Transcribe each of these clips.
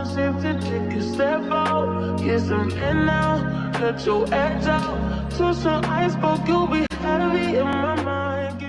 don't seem to take a step out. Get some in now, let your edge out. To some iceberg, you'll be heavy in my mind.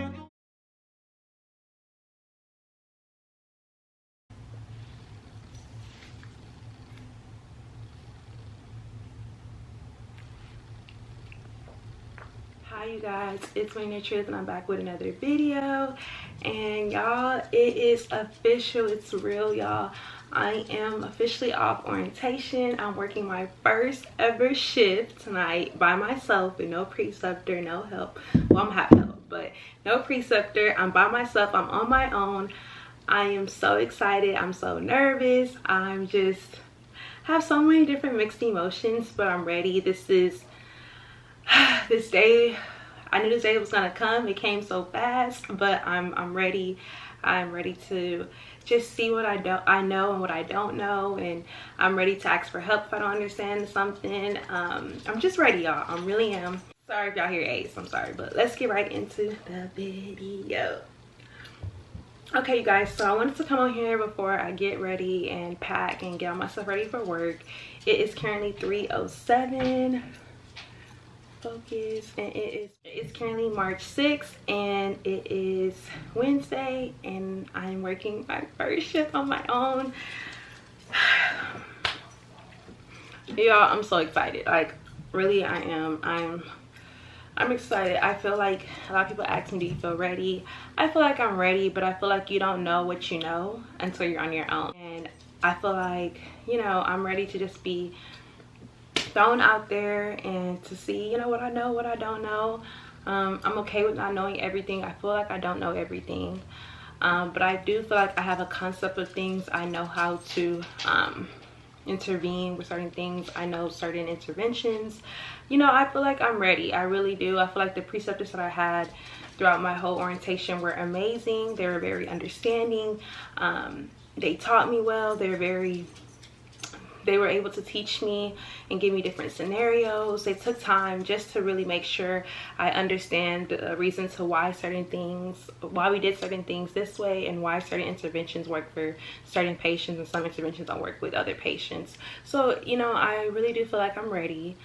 Hi you guys, it's Wayne Truth and I'm back with another video. And y'all, it is official, it's real y'all. I am officially off orientation. I'm working my first ever shift tonight by myself with no preceptor, no help. Well, I'm gonna have help, but no preceptor. I'm by myself, I'm on my own. I am so excited, I'm so nervous. I'm just have so many different mixed emotions, but I'm ready. This day, I knew this day was gonna come. It came so fast, but I'm ready. I'm ready to just see what I know and what I don't know, and I'm ready to ask for help if I don't understand something. I'm just ready, y'all. I really am. Sorry if y'all hear Ace, I'm sorry, but let's get right into the video. Okay, you guys, so I wanted to come on here before I get ready and pack and get all my stuff ready for work. It is currently 3:07. Focus, and it's currently March 6th and it is Wednesday and I'm working my first shift on my own. Y'all, I'm so excited. Like, really, I am. I'm excited. I feel like a lot of people ask me, do you feel ready? I feel like I'm ready, but I feel like you don't know what you know until you're on your own. And I feel like, you know, I'm ready to just be thrown out there and to see, you know, what I know, what I don't know. I'm okay with not knowing everything. I feel like I don't know everything, but I do feel like I have a concept of things. I know how to intervene with certain things. I know certain interventions. You know, I feel like I'm ready. I really do. I feel like the preceptors that I had throughout my whole orientation were amazing. They were very understanding. They taught me well. They were able to teach me and give me different scenarios. They took time just to really make sure I understand the reason to why we did certain things this way, and why certain interventions work for certain patients and some interventions don't work with other patients. So, you know, I really do feel like I'm ready.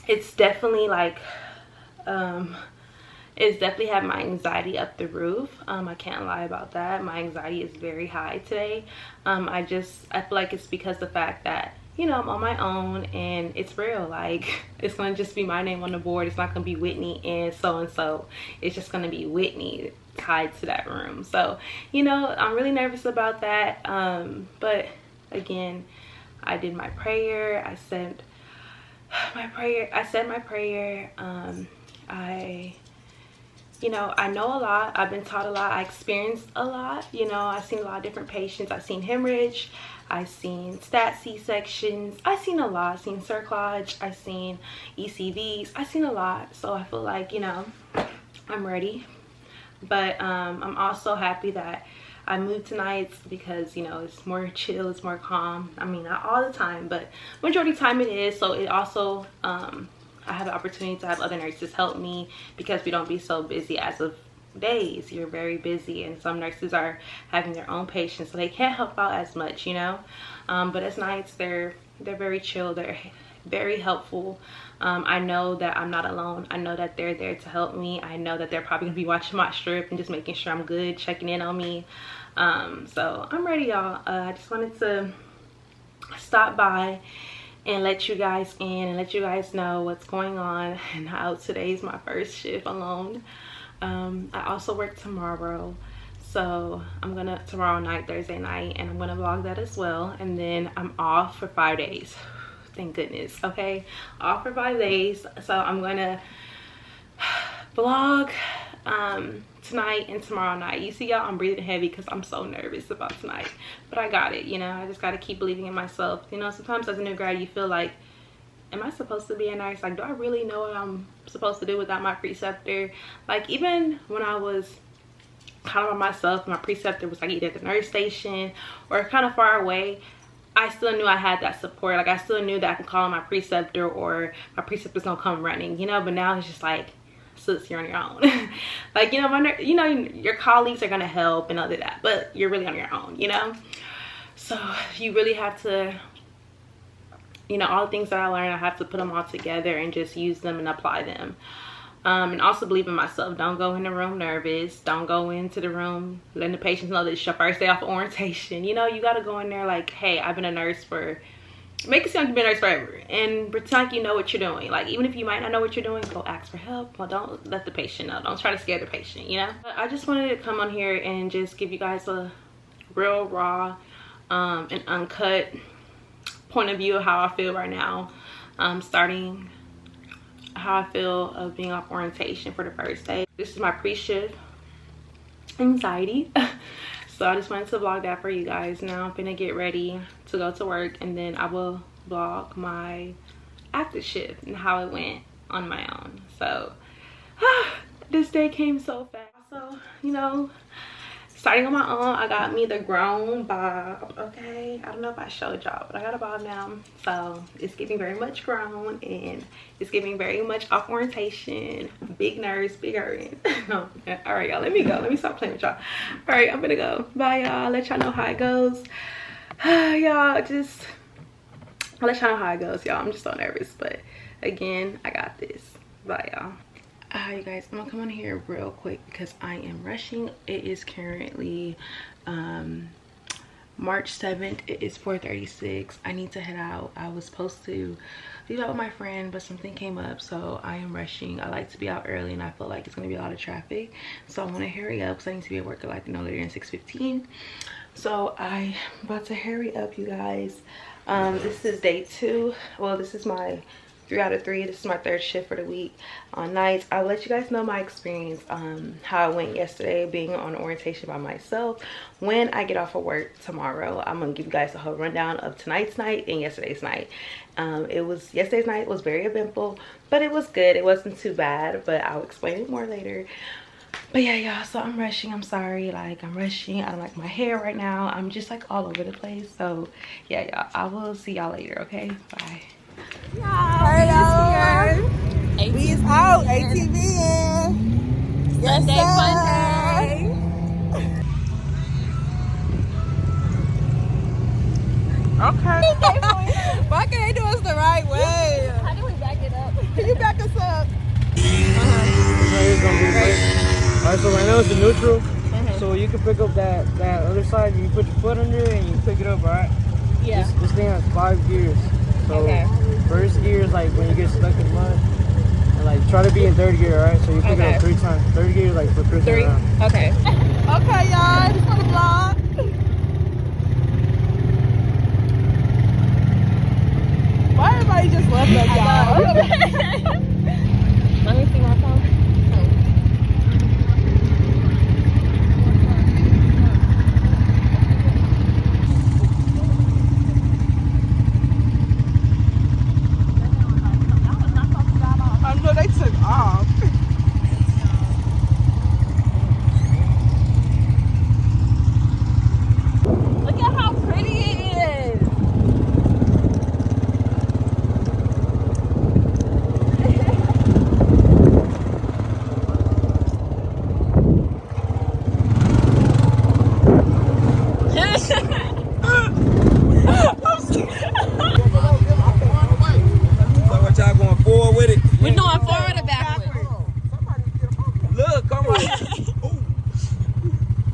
It's definitely like, it's definitely had my anxiety up the roof. I can't lie about that. My anxiety is very high today. I feel like it's because the fact that, you know, I'm on my own and it's real. Like, it's gonna just be my name on the board. It's not gonna be Whitney and so. It's just gonna be Whitney tied to that room. So, you know, I'm really nervous about that. But again, I did my prayer. I said my prayer. You know, I know a lot. I've been taught a lot. I experienced a lot. You know, I've seen a lot of different patients. I've seen hemorrhage. I've seen stat C-sections. I've seen a lot. I've seen cerclage. I've seen ECVs. I've seen a lot. So I feel like, you know, I'm ready. But I'm also happy that I moved tonight because, you know, it's more chill. It's more calm. I mean, not all the time, but majority of the time it is. So it also, I have the opportunity to have other nurses help me because we don't be so busy as of days. You're very busy, and some nurses are having their own patients, so they can't help out as much, you know. But as nights, they're very chill. They're very helpful. I know that I'm not alone. I know that they're there to help me. I know that they're probably gonna be watching my strip and just making sure I'm good, checking in on me. So I'm ready, y'all. I just wanted to stop by and let you guys in and let you guys know what's going on and how today's my first shift alone. I also work tomorrow, so tomorrow night, Thursday night, and I'm gonna vlog that as well. And then I'm off for 5 days. Thank goodness. Okay, off for 5 days, so I'm gonna vlog tonight and tomorrow night. You see, y'all, I'm breathing heavy because I'm so nervous about tonight, but I got it. You know, I just got to keep believing in myself. You know, sometimes as a new grad, you feel like, am I supposed to be a nurse? Like, do I really know what I'm supposed to do without my preceptor? Like, even when I was kind of by myself, my preceptor was like either at the nurse station or kind of far away, I still knew I had that support. Like, I still knew that I could call on my preceptor or my preceptor's gonna come running, you know. But now it's just like, sis, you're on your own. Like, you know, your colleagues are gonna help and all of that, but you're really on your own, you know. So you really have to, you know, all the things that I learned, I have to put them all together and just use them and apply them. And also believe in myself. Don't go in the room nervous. Don't go into the room letting the patients know that it's your first day off of orientation. You know, you got to go in there like, hey, I've been a nurse for, make it sound like you've been a nurse forever, and pretend like you know what you're doing. Like, even if you might not know what you're doing, go ask for help. Well, don't let the patient know. Don't try to scare the patient, you know. But I just wanted to come on here and just give you guys a real raw and uncut point of view of how I feel right now, starting how I feel of being off orientation for the first day. This is my pre-shift anxiety. So I just wanted to vlog that for you guys. Now I'm gonna get ready to go to work, and then I will vlog my after shift and how it went on my own. So this day came so fast. So, you know, starting on my own, I got me the grown bob. Okay, I don't know if I showed y'all, but I got a bob now. So it's giving very much grown, and it's giving very much off orientation. Big nurse, big earring. No, all right, y'all, let me go. Let me stop playing with y'all. All right, I'm gonna go. Bye, y'all. Let y'all know how it goes. Y'all, just I'll let y'all know how it goes, y'all. I'm just so nervous, but again, I got this. Bye, y'all. You guys, I'm gonna come on here real quick because I am rushing. It is currently March 7th. It is 4:36. I need to head out. I was supposed to leave out with my friend, but something came up, so I am rushing. I like to be out early, and I feel like it's gonna be a lot of traffic, so I want to hurry up because I need to be at work at like no later than 6:15. So I'm about to hurry up, you guys. This is day 2. Well, this is my 3 out of 3. This is my 3rd shift for the week on nights. I'll let you guys know my experience, how it went yesterday being on orientation by myself. When I get off of work tomorrow, I'm gonna give you guys a whole rundown of tonight's night and yesterday's night. Yesterday's night was very eventful, but it was good. It wasn't too bad, but I'll explain it more later. But yeah, y'all, so I'm rushing. I'm sorry, like I'm rushing. I don't like my hair right now. I'm just like all over the place. So yeah, y'all, I will see y'all later. Okay, bye. Hello. We is out. ATV in. Sunday fun day. Okay. Why can't they do us the right way? How do we back it up? Can you back us up? It's gonna be great. Alright, so right now it's the neutral. So you can pick up that other side, and you put your foot under it and you pick it up, alright? Yeah. This thing has 5 gears. So first gear is like when you get stuck in mud. And like try to be in 3rd gear, alright? So you pick it up 3 times. 3rd gear is like for cruising around. Okay. Okay, y'all. Just for the vlog. Why everybody just left us, y'all? Let me see my phone. I know they took off. Look at how pretty it is. So what y'all going forward with it? We're doing forward or backward? Look, come on.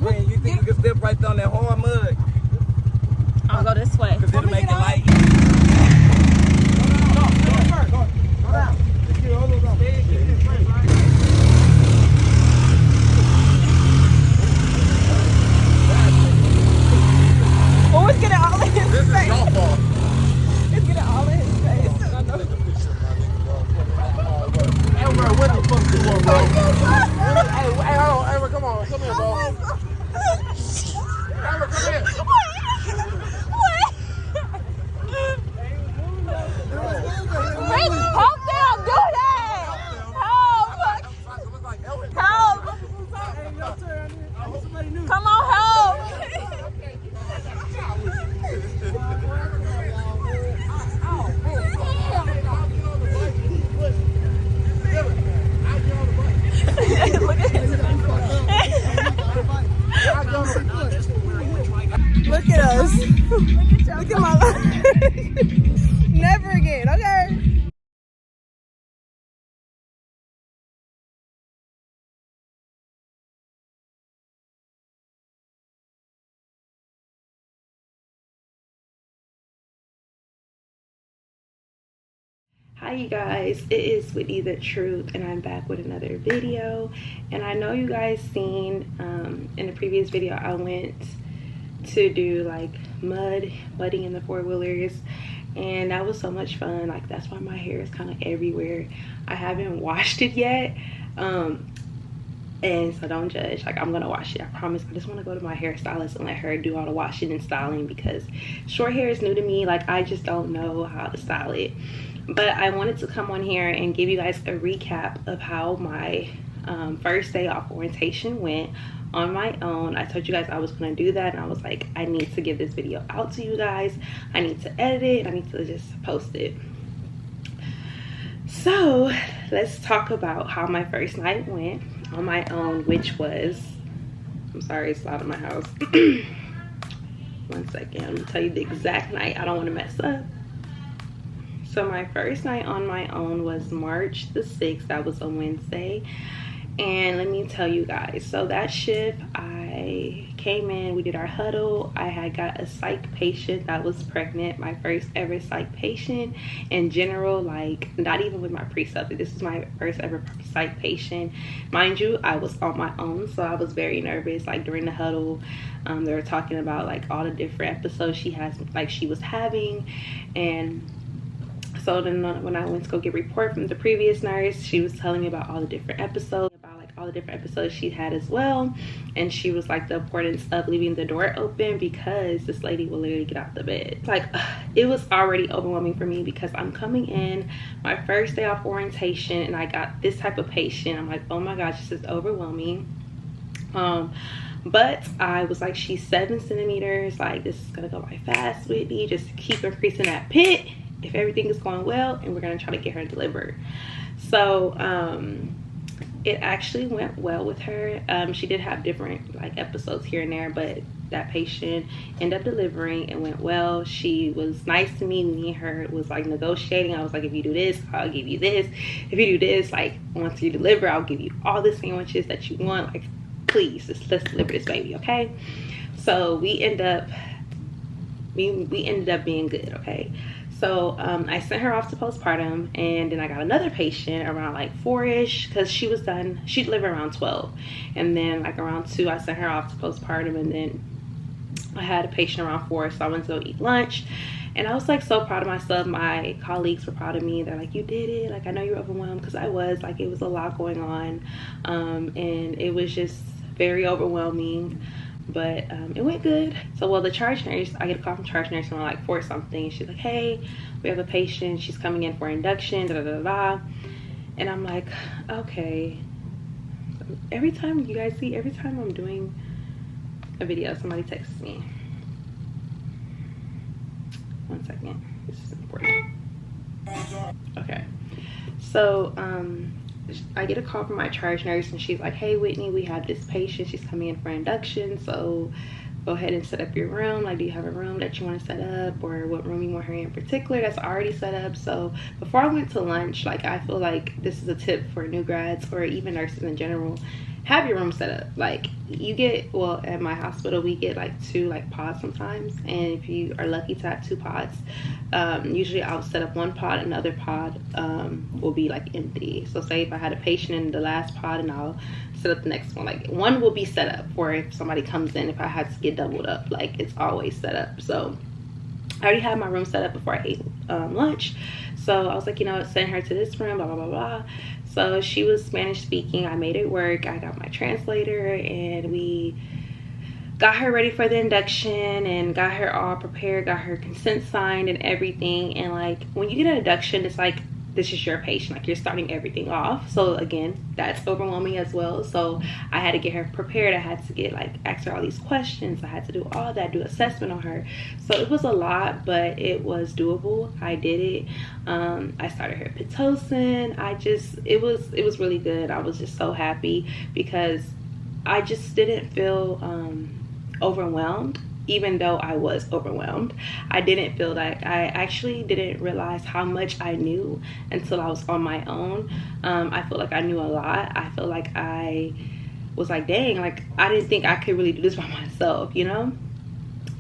Man, you think you can step right down that hard mud? I'll go this way. Cause it'll make it light. Oh, it's getting all in his This is face. your fault. It's getting all in his face. Hey, bro, what the fuck you want, bro? Hey, hold on. Hey, come on. Come here, bro. Hey, come here. How did I do that? How? Hi you guys, it is Whitney the Truth, and I'm back with another video. And I know you guys seen in the previous video I went to do like mudding in the four-wheelers, and that was so much fun. Like, that's why my hair is kind of everywhere. I haven't washed it yet, and so don't judge. Like, I'm gonna wash it, I promise. I just want to go to my hairstylist and let her do all the washing and styling, because short hair is new to me. Like, I just don't know how to style it. But I wanted to come on here and give you guys a recap of how my first day off orientation went on my own. I told you guys I was going to do that, and I was like, I need to give this video out to you guys. I need to edit it. I need to just post it. So let's talk about how my first night went on my own, which was, I'm sorry, it's loud in my house. 1 second, I'm gonna tell you the exact night. I don't want to mess up. So my first night on my own was March the 6th. That was a Wednesday. And let me tell you guys, so that shift, I came in, we did our huddle. I had got a psych patient that was pregnant, my first ever psych patient in general, like not even with my pre-sub. This is my first ever psych patient. Mind you, I was on my own, so I was very nervous. Like, during the huddle, they were talking about like all the different episodes she was having. And so then when I went to go get a report from the previous nurse, she was telling me about all the different episodes, she had as well. And she was like, the importance of leaving the door open, because this lady will literally get out the bed. Like, it was already overwhelming for me, because I'm coming in my first day off orientation and I got this type of patient. I'm like, oh my gosh, this is overwhelming. But I was like, she's 7 centimeters. Like, this is gonna go by fast with me. Just keep increasing that pit if everything is going well, and we're gonna try to get her delivered. So it actually went well with her. She did have different like episodes here and there, but that patient ended up delivering and went well. She was nice to me. Me and her was like negotiating. I was like, if you do this, I'll give you this. If you do this, like, once you deliver, I'll give you all the sandwiches that you want. Like, please, let's deliver this baby, okay? So we ended up being good, okay? So I sent her off to postpartum, and then I got another patient around like 4-ish, because she was done. She delivered around 12, and then like around 2 I sent her off to postpartum, and then I had a patient around 4, so I went to go eat lunch. And I was like so proud of myself. My colleagues were proud of me. They're like, you did it. Like, I know you're overwhelmed, because I was. Like, it was a lot going on, and it was just very overwhelming. But it went good. So, well, the charge nurse, I get a call from charge nurse around like 4 something. She's like, hey, we have a patient. She's coming in for induction, da da da da. And I'm like, okay. Every time, you guys see, every time I'm doing a video, somebody texts me. 1 second, this is important. Okay, so I get a call from my charge nurse, and she's like, hey Whitney, we have this patient, she's coming in for induction, so go ahead and set up your room. Like, do you have a room that you want to set up, or what room you want her in particular that's already set up? So before I went to lunch, like, I feel like this is a tip for new grads, or even nurses in general. Have your room set up. Like, you get, well, at my hospital we get like 2 like pods sometimes, and if you are lucky to have 2 pods, usually I'll set up 1 pod, another pod will be like empty. So say if I had a patient in the last pod, and I'll set up the next one. Like, one will be set up for if somebody comes in, if I had to get doubled up. Like, it's always set up. So I already had my room set up before I ate lunch. So I was like, you know, send her to this room, blah blah blah blah. So she was Spanish speaking. I made it work. I got my translator, and we got her ready for the induction and got her all prepared, got her consent signed and everything. And like, when you get an induction, it's like, this is your patient, like, you're starting everything off. So again, that's overwhelming as well. So I had to get her prepared. I had to get like, ask her all these questions. I had to do all that, do assessment on her. So it was a lot, but it was doable. I did it. I started her Pitocin. It was really good. I was just so happy, because I just didn't feel overwhelmed. Even though I was overwhelmed, I didn't feel like, I actually didn't realize how much I knew until I was on my own. I feel like I knew a lot. I feel like I was like, dang, like, I didn't think I could really do this by myself, you know?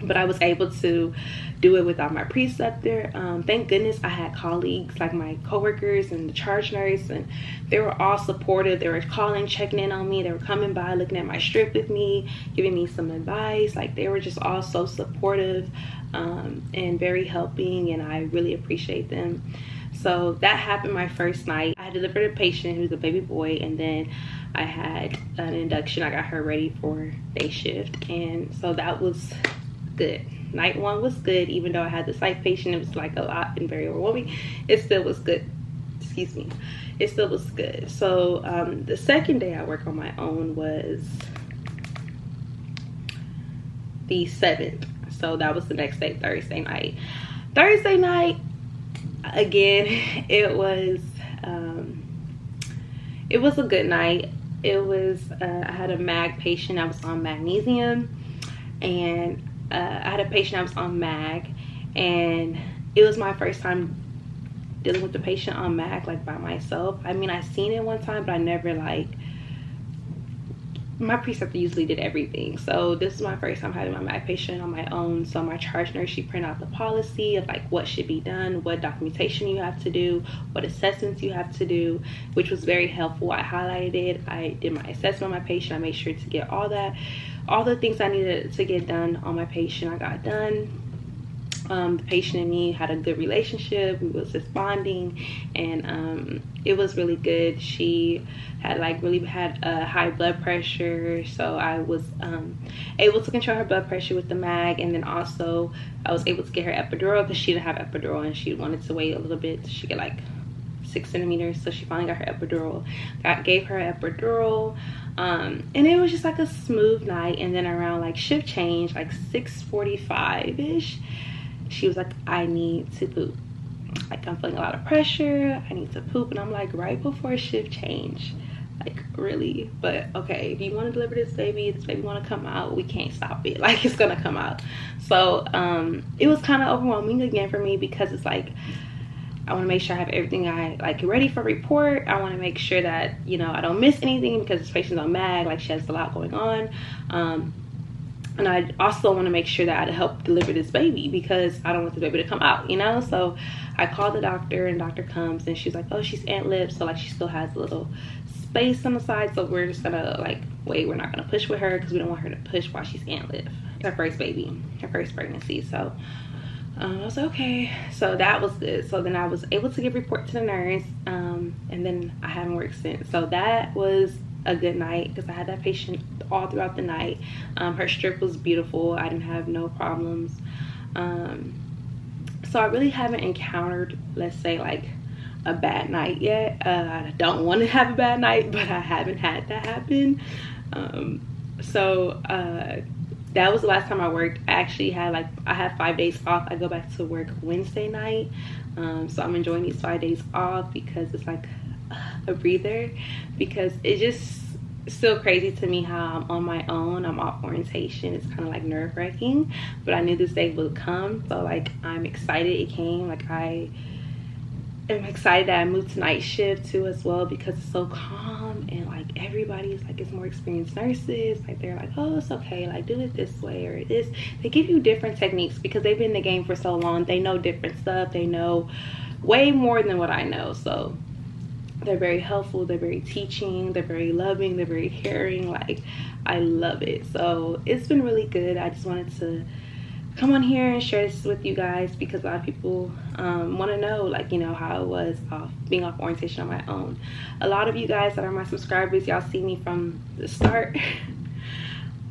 but I was able to do it without my preceptor. Thank goodness I had colleagues like my coworkers and the charge nurse, and they were all supportive. They were calling, checking in on me. They were coming by, looking at my strip with me, giving me some advice. Like, they were just all so supportive and very helping, and I really appreciate them. So that happened my first night. I delivered a patient who was a baby boy, and then I had an induction. I got her ready for day shift, and so that was good. Night 1 was good. Even though I had the psych patient, it was like a lot and very overwhelming, it still was good. Excuse me, it still was good. So the second day I worked on my own was the 7th. So that was the next day, Thursday night. Thursday night, again, it was a good night. It was I had a mag patient. I was on magnesium, and I had a patient I was on mag, and it was my first time dealing with the patient on mag, like, by myself. I mean, I seen it one time, but I never, like, my preceptor usually did everything. So this is my first time having my mag patient on my own. So my charge nurse, she printed out the policy of, like, what should be done, what documentation you have to do, what assessments you have to do, which was very helpful. I highlighted it. I did my assessment on my patient. I made sure to get all the things I needed to get done on my patient. I got done. The patient and me had a good relationship. We was just bonding, and it was really good. She had really had a high blood pressure, so I was able to control her blood pressure with the mag, and then also I was able to get her epidural because she didn't have epidural and she wanted to wait a little bit. She got like 6 centimeters, so she finally got her epidural. Gave her epidural, and it was just like a smooth night. And then around like shift change, like 6:45 ish, she was like, I need to poop. Like, I'm feeling a lot of pressure. I need to poop. And I'm like, right before shift change? Like, really? But okay, if you want to deliver this baby want to come out, we can't stop it. Like, it's gonna come out. So it was kind of overwhelming again for me, because it's like, I want to make sure I have everything I like ready for report. I want to make sure that, you know, I don't miss anything, because this patient's on mag, like, she has a lot going on. And I also want to make sure that I help deliver this baby, because I don't want the baby to come out, you know. So I called the doctor, and doctor comes, and she's like, oh, she's ant-lipped, so like she still has a little space on the side, so we're just gonna like wait. We're not gonna push with her because we don't want her to push while she's ant-lipped. Her first baby, her first pregnancy. So I was like, okay. So that was good. So then I was able to give report to the nurse, and then I haven't worked since. So that was a good night, because I had that patient all throughout the night. Her strip was beautiful. I didn't have no problems. So I really haven't encountered, let's say, like a bad night yet. I don't want to have a bad night, but I haven't had that happen. That was the last time I worked. I actually had I have 5 days off. I go back to work Wednesday night. So I'm enjoying these 5 days off, because it's like a breather, because it just still crazy to me how I'm on my own. I'm off orientation. It's kind of like nerve-wracking, but I knew this day would come. So like, I'm excited it came. Like, I am excited that I moved to night shift too as well, because it's so calm, and like everybody's like, it's more experienced nurses. Like, they're like, oh, it's okay, like, do it this way or this. They give you different techniques, because they've been in the game for so long. They know different stuff. They know way more than what I know. So they're very helpful. They're very teaching. They're very loving. They're very caring. Like, I love it. So it's been really good. I just wanted to come on here and share this with you guys, because a lot of people want to know, like, you know, how it was being off orientation on my own. A lot of you guys that are my subscribers, y'all see me from the start.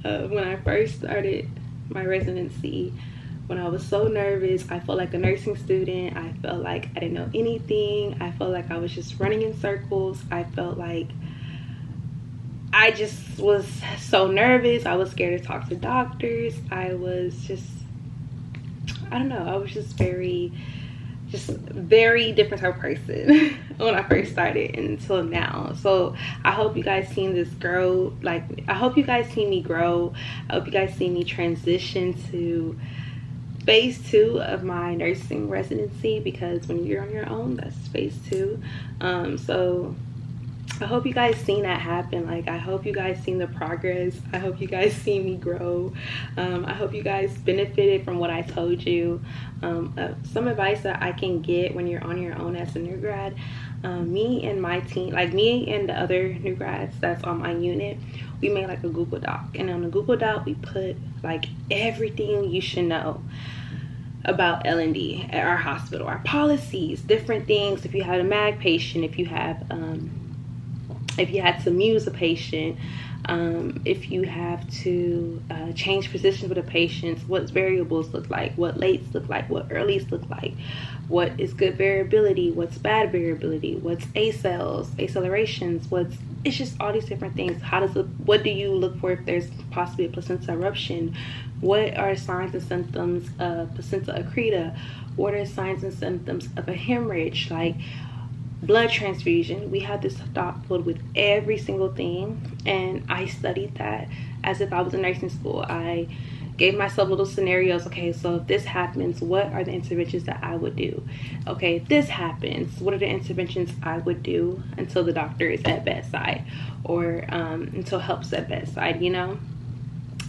When I first started my residency, when I was so nervous, I felt like a nursing student. I felt like I didn't know anything. I felt like I was just running in circles. I felt like I just was so nervous. I was scared to talk to doctors. I was just, I don't know, I was just very different type of person when I first started until now. So I hope you guys seen this grow. Like, I hope you guys see me grow. I hope you guys see me transition to phase 2 of my nursing residency, because when you're on your own, that's phase 2. So I hope you guys seen that happen. Like, I hope you guys seen the progress. I hope you guys see me grow. I hope you guys benefited from what I told you. Some advice that I can get when you're on your own as a new grad. Me and my team, like me and the other new grads that's on my unit, we made like a Google Doc. And on the Google Doc, we put like everything you should know about L&D at our hospital, our policies, different things. If you had a MAG patient, if you had to muse a patient, if you have to change positions with a patient, what variables look like, what lates look like, what earlies look like, what is good variability, what's bad variability, what's ACLs, accelerations, it's just all these different things. What do you look for if there's possibly a placenta eruption? What are signs and symptoms of placenta accreta? What are signs and symptoms of a hemorrhage? Like blood transfusion. We had this doc filled with every single thing, and I studied that as if I was in nursing school. I gave myself little scenarios. Okay, so if this happens, what are the interventions that I would do? Okay, if this happens, what are the interventions I would do until the doctor is at bedside, or until help's at bedside, you know?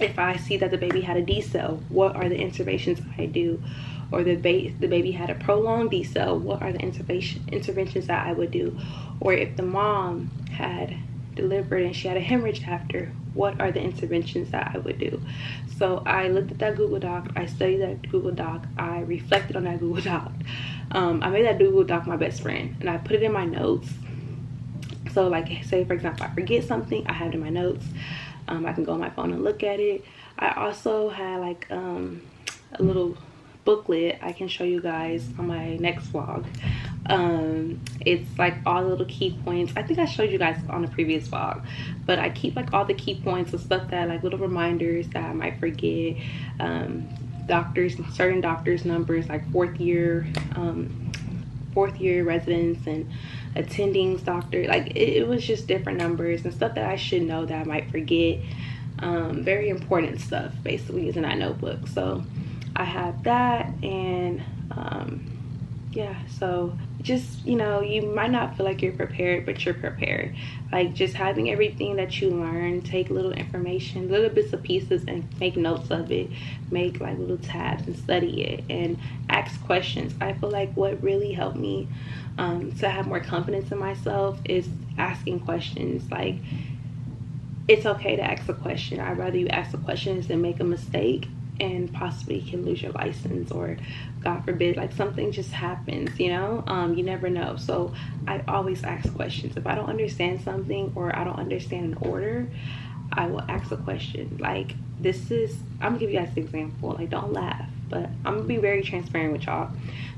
If I see that the baby had a D-cell, what are the interventions I do? Or the baby had a prolonged D-cell, what are the interventions that I would do? Or if the mom had delivered and she had a hemorrhage after, what are the interventions that I would do? So I looked at that Google Doc, I studied that Google Doc, I reflected on that Google Doc. I made that Google Doc my best friend, and I put it in my notes. So like, say for example, I forget something, I have it in my notes. I can go on my phone and look at it. I also had like a little booklet I can show you guys on my next vlog. It's like all the little key points. I think I showed you guys on the previous vlog, but I keep like all the key points of stuff that like little reminders that I might forget. Certain doctors numbers, like fourth year residents and attendings doctor, like it was just different numbers and stuff that I should know that I might forget. Very important stuff basically is in that notebook. So I have that, and yeah, so just, you know, you might not feel like you're prepared, but you're prepared. Like just having everything that you learn, take little information, little bits of pieces, and make notes of it, make like little tabs and study it and ask questions. I feel like what really helped me to have more confidence in myself is asking questions. Like, it's okay to ask a question. I'd rather you ask the questions than make a mistake and possibly can lose your license, or God forbid, like something just happens, you know? You never know. So I always ask questions. If I don't understand something or I don't understand an order, I will ask a question. Like I'm gonna give you guys an example. Like, don't laugh, but I'm gonna be very transparent with y'all.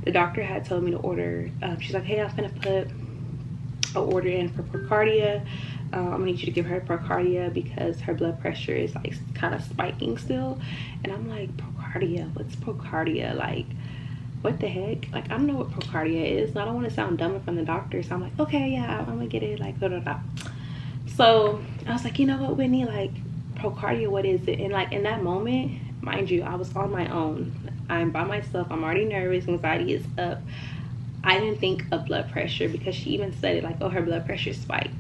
The doctor had told me to order, she's like, hey, I'm gonna put an order in for Procardia. I'm gonna need you to give her Procardia because her blood pressure is like kind of spiking still. And I'm like, Procardia? What's Procardia? Like, what the heck? Like, I don't know what Procardia is, and I don't want to sound dumb in front of the doctor. So I'm like, okay, yeah, I'm gonna get it, like, da da da. So I was like, you know what, Whitney, like, Procardia, what is it? And like in that moment, mind you, I was on my own. I'm by myself. I'm already nervous. Anxiety is up. I didn't think of blood pressure because she even said it, like, oh, her blood pressure spiked.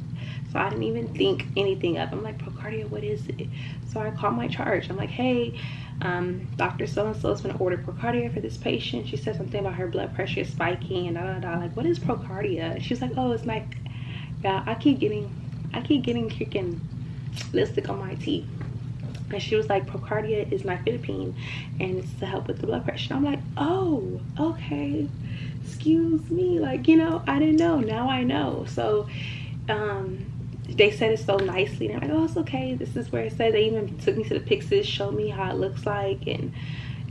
So I didn't even think anything of it. I'm like, Procardia, what is it? So I called my charge. I'm like, hey, Dr. So-and-so is going to order Procardia for this patient. She said something about her blood pressure spiking and da da da. Like, what is Procardia? She's like, oh, it's like, yeah, I keep getting freaking lipstick on my teeth. And she was like, Procardia is nifedipine, and it's to help with the blood pressure. And I'm like, oh, okay, excuse me, like, you know, I didn't know. Now I know. So they said it so nicely, and I'm like, oh, it's okay, this is where it said. They even took me to the pictures, showed me how it looks like, and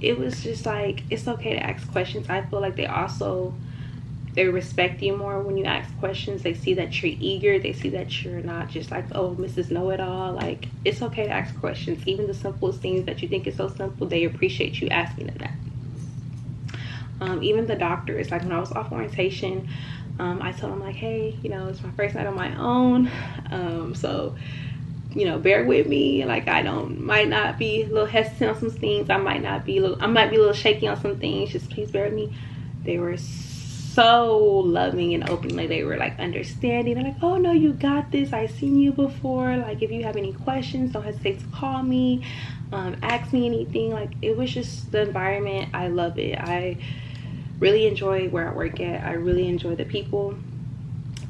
it was just like, it's okay to ask questions. I feel like they respect you more when you ask questions. They see that you're eager. They see that you're not just like, oh, Mrs. Know-It-All. Like, it's okay to ask questions. Even the simplest things that you think is so simple, they appreciate you asking them that. Even the doctors, like when I was off orientation, I told them like, hey, you know, it's my first night on my own. So, you know, bear with me. Like, might not be a little hesitant on some things. I might be a little shaky on some things. Just please bear with me. They were so loving and open. Like, they were like understanding. They're like, oh no, you got this, I've seen you before, like if you have any questions, don't hesitate to call me, ask me anything. Like, it was just the environment. I love it. I really enjoy where I work at. I really enjoy the people,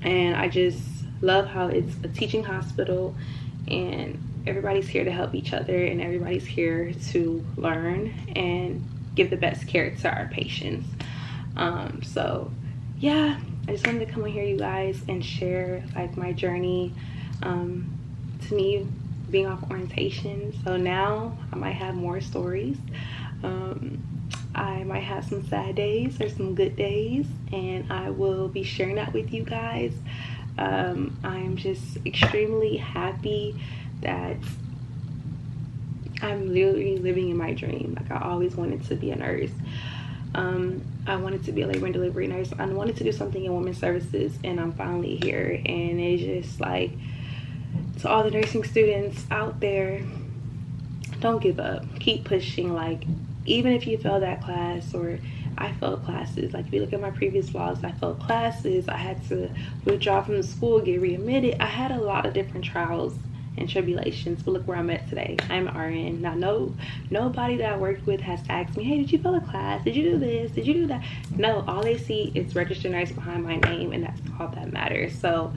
and I just love how it's a teaching hospital and everybody's here to help each other, and everybody's here to learn and give the best care to our patients. So yeah, I just wanted to come on here, you guys, and share like my journey to me being off orientation. So now I might have more stories. I might have some sad days or some good days, and I will be sharing that with you guys. I'm just extremely happy that I'm literally living in my dream. Like, I always wanted to be a nurse. I wanted to be a labor and delivery nurse. I wanted to do something in women's services, and I'm finally here. And it's just like, to all the nursing students out there, don't give up. Keep pushing. Like, even if you fail that class, or I failed classes. Like, if you look at my previous vlogs, I failed classes. I had to withdraw from the school, get readmitted. I had a lot of different trials and tribulations, but look where I'm at today. I'm an RN. Now, nobody that I worked with has asked me, hey, did you fail a class? Did you do this? Did you do that? No, all they see is registered nurse behind my name, and that's all that matters. So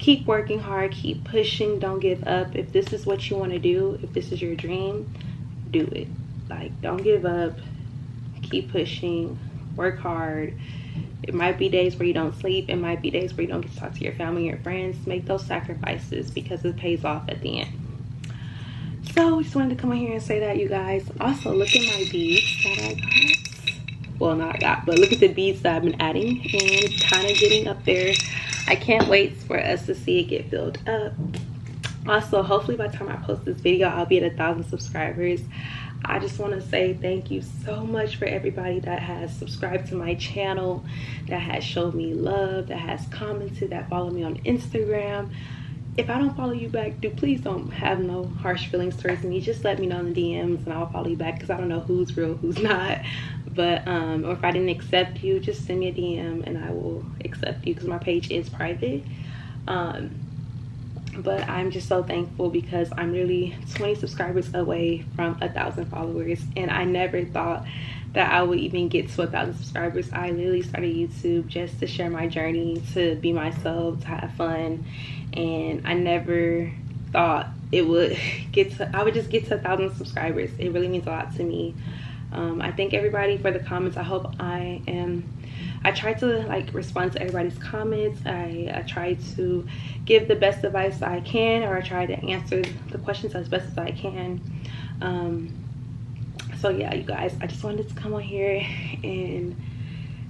keep working hard, keep pushing, don't give up. If this is what you want to do, if this is your dream, do it. Like, don't give up. Keep pushing, work hard. It might be days where you don't sleep. It might be days where you don't get to talk to your family and your friends. Make those sacrifices, because it pays off at the end. So I just wanted to come on here and say that, you guys. Also, look at my beads that I got. Well, not I got, but look at the beads that I've been adding, and it's kind of getting up there. I can't wait for us to see it get filled up. Also, hopefully by the time I post this video, I'll be at 1,000 subscribers. I just want to say thank you so much for everybody that has subscribed to my channel, that has showed me love, that has commented, that followed me on Instagram. If I don't follow you back, please don't have no harsh feelings towards me. Just let me know in the DMs and I'll follow you back, because I don't know who's real, who's not. But or if I didn't accept you, just send me a DM and I will accept you, because my page is private. But I'm just so thankful, because I'm really 20 subscribers away from 1,000 followers, and I never thought that I would even get to 1,000 subscribers. I literally started YouTube just to share my journey, to be myself, to have fun, and I never thought it would I would just get to 1,000 subscribers. It really means a lot to me. I thank everybody for the comments. I hope I try to like respond to everybody's comments. I try to give the best advice I can, or I try to answer the questions as best as I can. So yeah, you guys, I just wanted to come on here and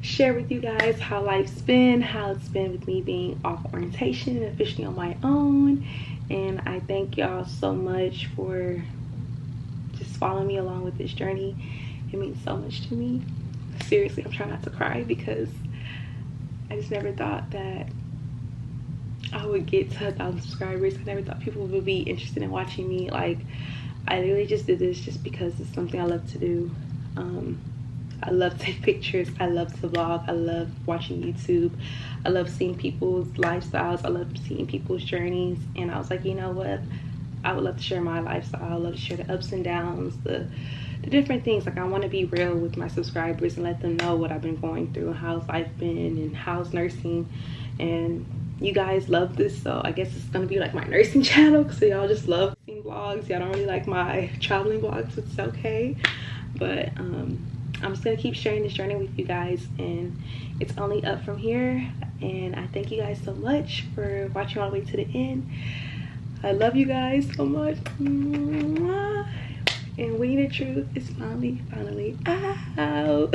share with you guys how life's been, how it's been with me being off orientation and officially on my own. And I thank y'all so much for just following me along with this journey. It means so much to me. Seriously, I'm trying not to cry, because I just never thought that I would get to 1,000 subscribers. I never thought people would be interested in watching me. Like, I literally just did this just because it's something I love to do. I love to take pictures. I love to vlog. I love watching YouTube. I love seeing people's lifestyles. I love seeing people's journeys. And I was like, you know what? I would love to share my lifestyle. I love to share the ups and downs, the different things. Like, I want to be real with my subscribers and let them know what I've been going through, how's life been, and how's nursing. And you guys love this, so I guess it's gonna be like my nursing channel, because y'all just love seeing vlogs. Y'all don't really like my traveling vlogs, which is okay. But I'm just gonna keep sharing this journey with you guys, and it's only up from here. And I thank you guys so much for watching all the way to the end. I love you guys so much. And We Need the Truth is finally out.